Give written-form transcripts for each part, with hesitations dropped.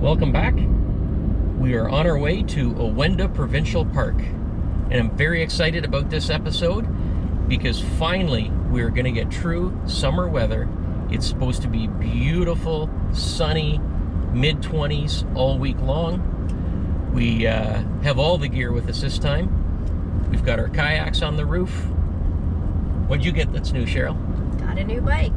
Welcome back. We are on our way to Owenda Provincial Park, and I'm very excited about this episode because finally we're going to get true summer weather. It's supposed to be beautiful, sunny, mid-20s all week long. We have all the gear with us this time. We've got our kayaks on the roof. What'd you get that's new, Cheryl? Got a new bike.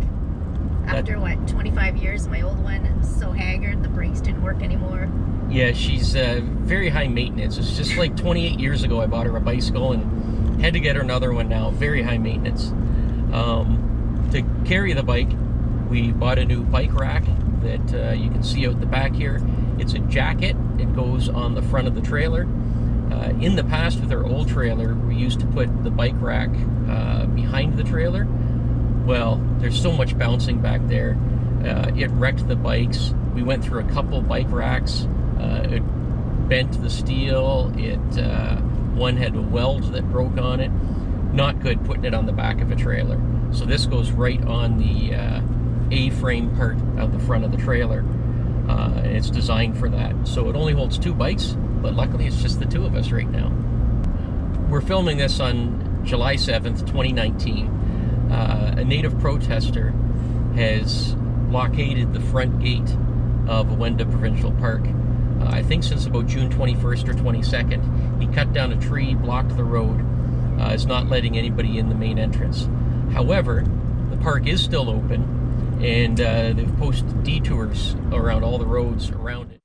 After what, 25 years, my old one is so haggard, the brakes didn't work anymore. Yeah, she's very high maintenance. It's just like 28 years ago I bought her a bicycle and had to get her another one now. Very high maintenance. To carry the bike, we bought a new bike rack that you can see out the back here. It's a jacket. It goes on the front of the trailer. In the past with our old trailer, we used to put the bike rack behind the trailer. Well, there's so much bouncing back there. It wrecked the bikes. We went through a couple bike racks. It bent the steel. One had a weld that broke on it. Not good putting it on the back of a trailer. So this goes right on the A-frame part of the front of the trailer. And it's designed for that. So it only holds two bikes, but luckily it's just the two of us right now. We're filming this on July 7th, 2019. A native protester has blockaded the front gate of Owenda Provincial Park. I think since about June 21st or 22nd. He cut down a tree, blocked the road, is not letting anybody in the main entrance. However, the park is still open, and they've posted detours around all the roads around it.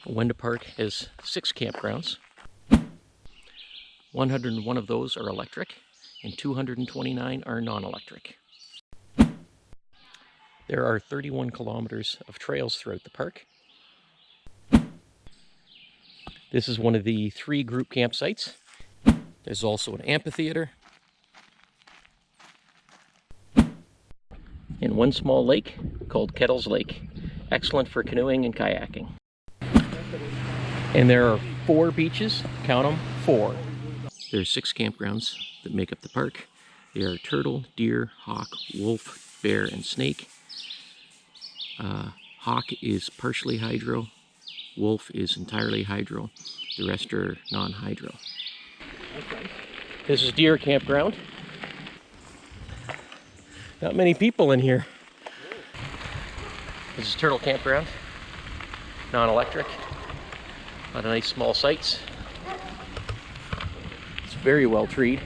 Owenda Park has 6 campgrounds. 101 of those are electric, and 229 are non-electric. There are 31 kilometers of trails throughout the park. This is one of the 3 group campsites. There's also an amphitheater and one small lake called Kettles Lake. Excellent for canoeing and kayaking. And there are 4 beaches, count them, 4. There are 6 campgrounds that make up the park. They are turtle, deer, hawk, wolf, bear, and snake. Hawk is partially hydro, wolf is entirely hydro, the rest are non-hydro. This is deer campground. Not many people in here. This is turtle campground, non-electric. A lot of nice small sites. It's very well treed.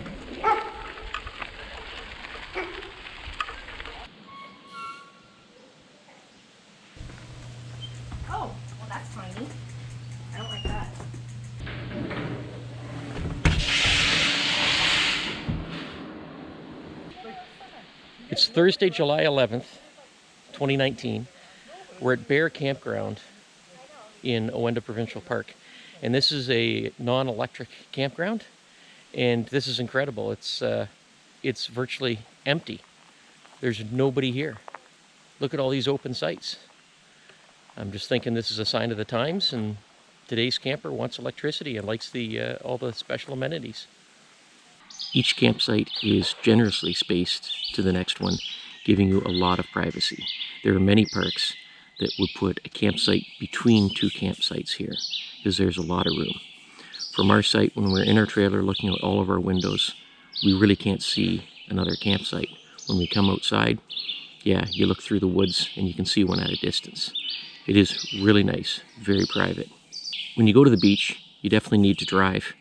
Oh, well that's tiny. I don't like that. It's Thursday, July 11th, 2019. We're at Bear Campground in Owenda Provincial Park. And this is a non-electric campground. And this is incredible. It's virtually empty. There's nobody here. Look at all these open sites. I'm just thinking this is a sign of the times, and today's camper wants electricity and likes the all the special amenities. Each campsite is generously spaced to the next one, giving you a lot of privacy. There are many parks that would put a campsite between two campsites here, because there's a lot of room. From our site, when we're in our trailer looking at all of our windows, we really can't see another campsite. When we come outside, yeah, you look through the woods and you can see one at a distance. It is really nice, very private. When you go to the beach, you definitely need to drive.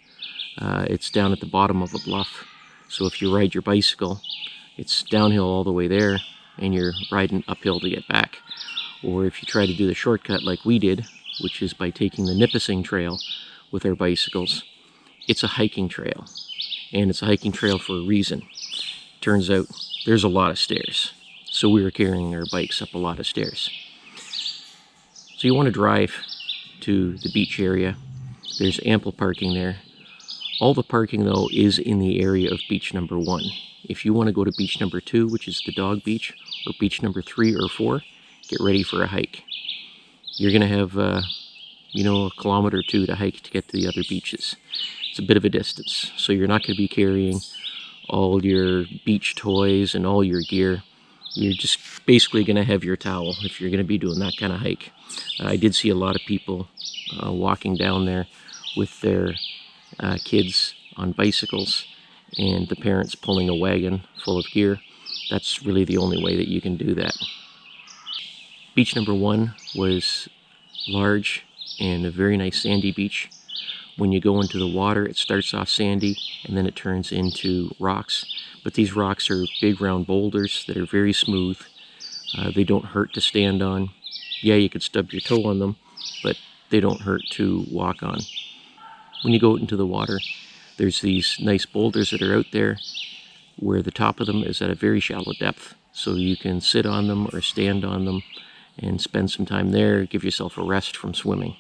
It's down at the bottom of a bluff, so if you ride your bicycle, it's downhill all the way there and you're riding uphill to get back. Or if you try to do the shortcut like we did, which is by taking the Nipissing Trail with our bicycles, it's a hiking trail, and it's a hiking trail for a reason. Turns out there's a lot of stairs, so we were carrying our bikes up a lot of stairs. So you want to drive to the beach area. There's ample parking there. All the parking though is in the area of beach number 1. If you want to go to beach number 2, which is the dog beach, or beach number 3 or 4, get ready for a hike. You're going to have, a kilometer or 2 to hike to get to the other beaches. It's a bit of a distance, so you're not going to be carrying all your beach toys and all your gear. You're just basically going to have your towel if you're going to be doing that kind of hike. I did see a lot of people walking down there with their kids on bicycles and the parents pulling a wagon full of gear. That's really the only way that you can do that. Beach number 1 was large and a very nice sandy beach. When you go into the water, it starts off sandy and then it turns into rocks. But these rocks are big round boulders that are very smooth. They don't hurt to stand on. Yeah, you could stub your toe on them, but they don't hurt to walk on. When you go out into the water, there's these nice boulders that are out there where the top of them is at a very shallow depth. So you can sit on them or stand on them and spend some time there, give yourself a rest from swimming.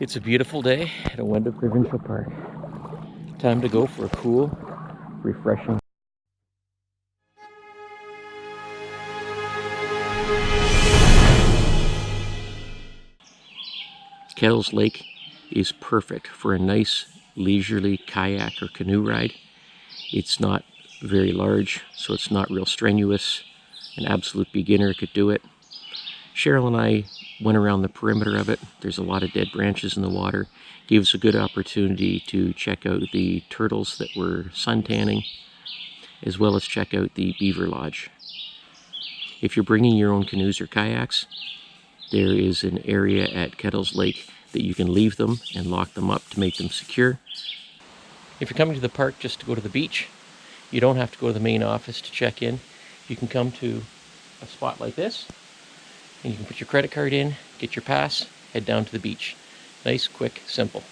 It's a beautiful day at Owenda Provincial Park. Time to go for a cool, refreshing. Kettles Lake is perfect for a nice leisurely kayak or canoe ride. It's not very large, so it's not real strenuous. An absolute beginner could do it. Cheryl and I went around the perimeter of it. There's a lot of dead branches in the water. Gave us a good opportunity to check out the turtles that were sun tanning, as well as check out the beaver lodge. If you're bringing your own canoes or kayaks, there is an area at Kettles Lake that you can leave them and lock them up to make them secure. If you're coming to the park just to go to the beach, you don't have to go to the main office to check in. You can come to a spot like this, and you can put your credit card in, get your pass, head down to the beach. Nice, quick, simple.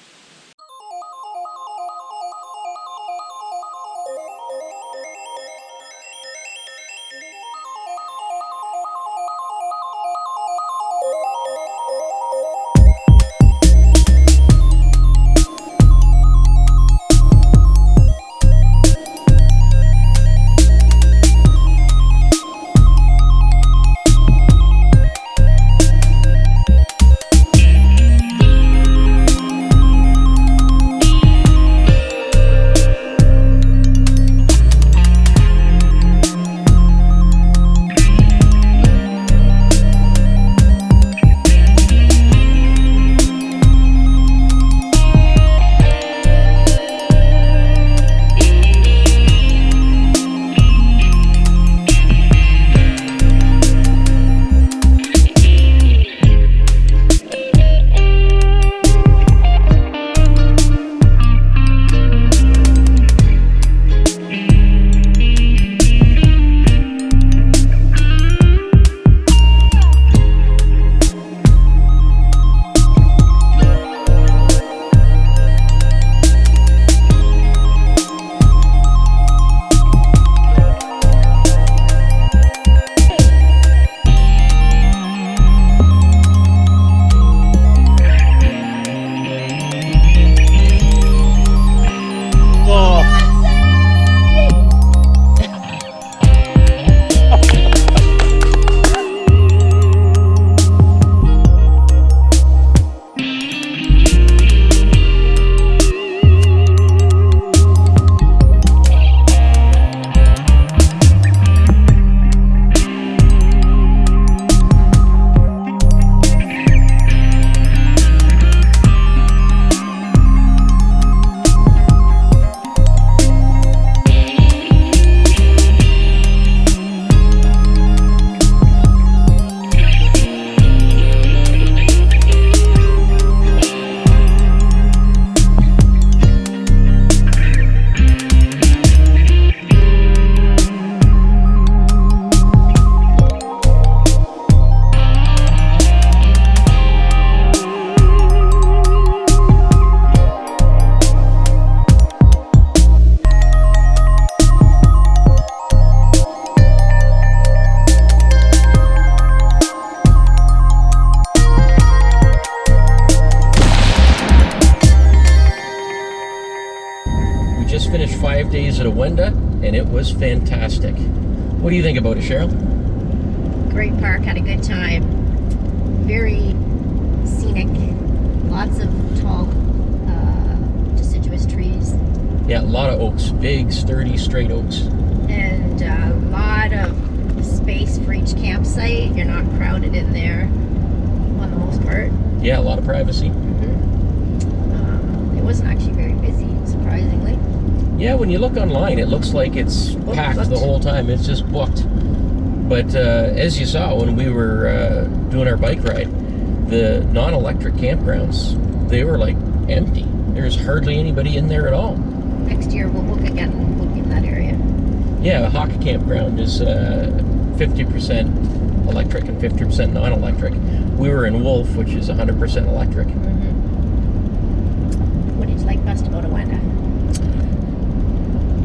days at Awenda, and it was fantastic. What do you think about it, Cheryl? Great park, had a good time. Very scenic. Lots of tall, deciduous trees. Yeah, a lot of oaks, big, sturdy, straight oaks. And a lot of space for each campsite. You're not crowded in there on the most part. Yeah, a lot of privacy. It wasn't actually very busy, surprisingly. Yeah, when you look online, it looks like it's packed the whole time. It's just booked. But as you saw when we were doing our bike ride, the non-electric campgrounds, they were like empty. There's hardly anybody in there at all. Next year we'll book again, book in that area. Yeah, Hawk Campground is 50% electric and 50% non-electric. We were in Wolf, which is 100% electric. What did you like best about Awenda?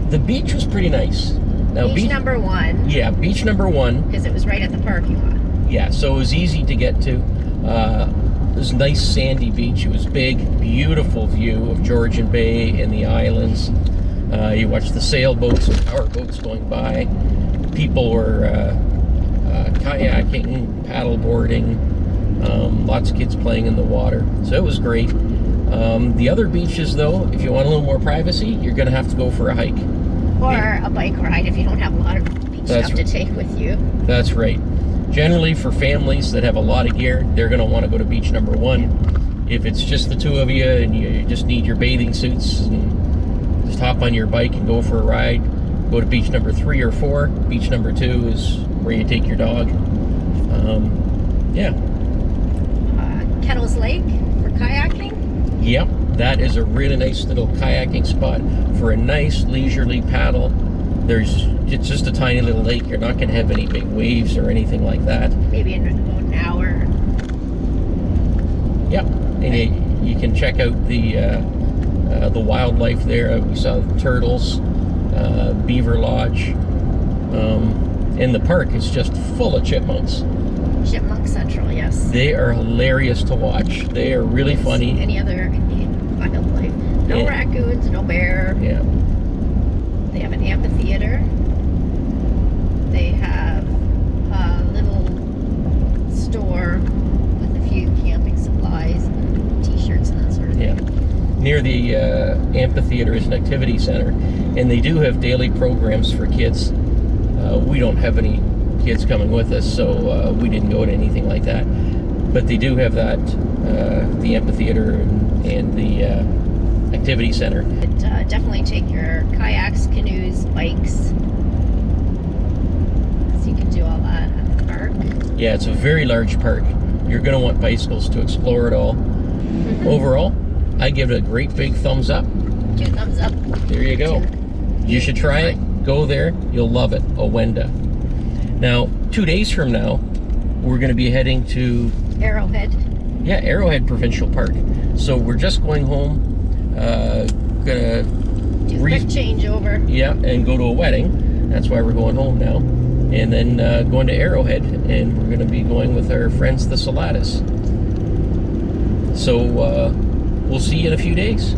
The beach was pretty nice. Now, Beach number 1. Yeah, beach number 1. Because it was right at the parking lot. Yeah, so it was easy to get to. It was a nice sandy beach. It was big, beautiful view of Georgian Bay and the islands. You watched the sailboats and power boats going by. People were kayaking, paddleboarding, lots of kids playing in the water. So it was great. The other beaches, though, if you want a little more privacy, you're going to have to go for a hike. Or a bike ride if you don't have a lot of beach stuff to take with you. That's right. Generally, for families that have a lot of gear, they're going to want to go to beach number 1. If it's just the two of you and you just need your bathing suits and just hop on your bike and go for a ride, go to beach number 3 or 4. Beach number 2 is where you take your dog. Yeah. Kettles Lake for kayaking. Yep, that is a really nice little kayaking spot for a nice leisurely paddle. It's just a tiny little lake. You're not going to have any big waves or anything like that. Maybe in about an hour. Yep, and you can check out the wildlife there. We saw turtles, beaver lodge, and the park is just full of chipmunks. Chipmunk Central, yes. They are hilarious to watch. They are really funny. Any other wildlife. No raccoons, no bear. Yeah. They have an amphitheater. They have a little store with a few camping supplies, and t-shirts and that sort of thing. Yeah. Near the amphitheater is an activity center, and they do have daily programs for kids. We don't have any kids coming with us, so we didn't go to anything like that. But they do have that, the amphitheater and the activity center. But, definitely take your kayaks, canoes, bikes, so you can do all that at the park. Yeah, it's a very large park. You're going to want bicycles to explore it all. Overall, I give it a great big thumbs up. 2 thumbs up. There you go. You should try it. Go there. You'll love it. Awenda. Now, 2 days from now, we're going to be heading to Arrowhead. Yeah, Arrowhead Provincial Park. So we're just going home. Gonna do a quick changeover. Yeah, and go to a wedding. That's why we're going home now. And then going to Arrowhead, and we're going to be going with our friends, the Saladas. So we'll see you in a few days.